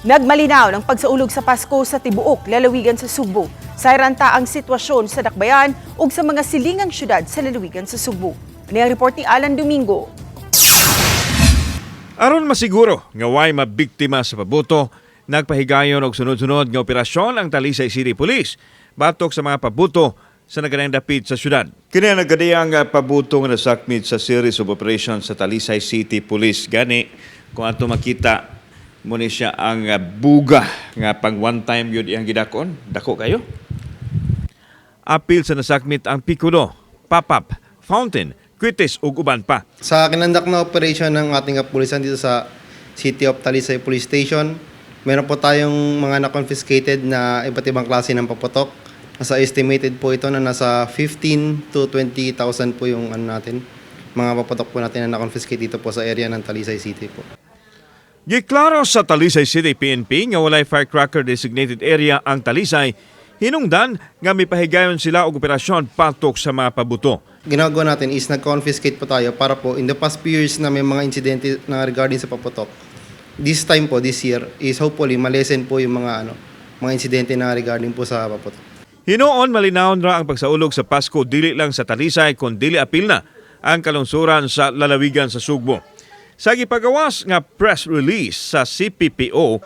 Nagmalinaw ng pagsaulog sa Pasko sa tibuok lalawigan sa Subo. Sayranta ang sitwasyon sa Dakbayan ug sa mga silingang syudad sa lalawigan sa Subo. Ano ang report ni Alan Domingo? Aron masiguro nga way mabiktima sa pabuto, nagpahigayon og sunod-sunod nga operasyon ang Talisay City Police batok sa mga pabuto sa naganang dapit sa syudad. Kini ang nagadiyang pabuto nga nasakmit sa series of operations sa Talisay City Police. Gani, kung ato makita, muna siya ang buga nga pang one time yun iyang gidakon. Dako kayo? Apil sa nasakmit ang Piccolo, Papap, Fountain, Quites ug uban pa. Sa kinandak na operation ng ating kapulisan dito sa City of Talisay Police Station, meron po tayong mga na-confiscated na iba't ibang klase ng paputok. Nasa estimated po ito na nasa 15 to 20,000 po yung mga paputok po natin na na-confiscate dito po sa area ng Talisay City po. Giklaro sa Talisay City PNP nga walay firecracker designated area ang Talisay, hinungdan nga may pahigayon sila og operasyon patok sa mga pabuto. Ginagawa natin is nag-confiscate po tayo para po in the past few years na may mga insidente na regarding sa paputok. This time po, this year, is hopefully malesen po yung mga insidente na regarding po sa paputok. Hinoon malinawon ra ang pagsaulog sa Pasko dili lang sa Talisay kun dili apil na ang kalungsuran sa lalawigan sa Sugbo. Sa gipagawas nga press release sa CPPO,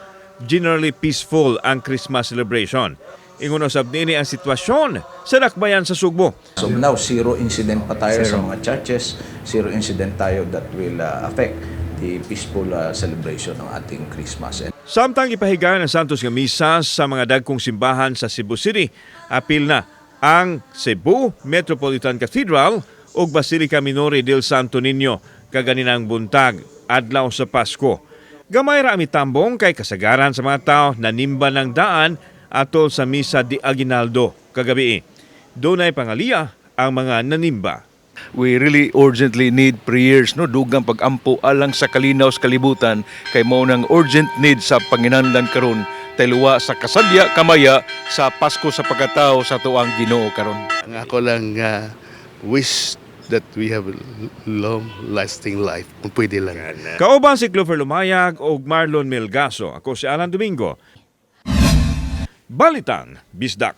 generally peaceful ang Christmas celebration. Ingon usab niini ang sitwasyon sa Dakbayan sa Sugbo. So now, zero incident pa tayo sa mga churches, zero incident tayo that will affect the peaceful celebration ng ating Christmas. Samtang ipahigayon ng Santos nga misa sa mga dagkong simbahan sa Cebu City, apil na ang Cebu Metropolitan Cathedral ug Basilica Minore del Santo Niño kaganinang buntag adlaw sa Pasko. Gamay ra mitambong kay kasagaran sa mga tao na nimba ng daan atol sa Misa de Aguinaldo kagabi. Dunay pangaliya ang mga nanimba. We really urgently need prayers, no, dugang pagampo alang sa kalinaw sa kalibutan kay mao nang urgent need sa panginahanglan karon tayluwa sa kasadya kamaya sa Pasko sa pagkatao sa tuang Ginoo karon. Ang ako lang wish that we have a long-lasting life. Kung pwede lang. Kauban si Clover Lumayag ug Marlon Melgaso. Ako si Alan Domingo. Balitang Bisdak.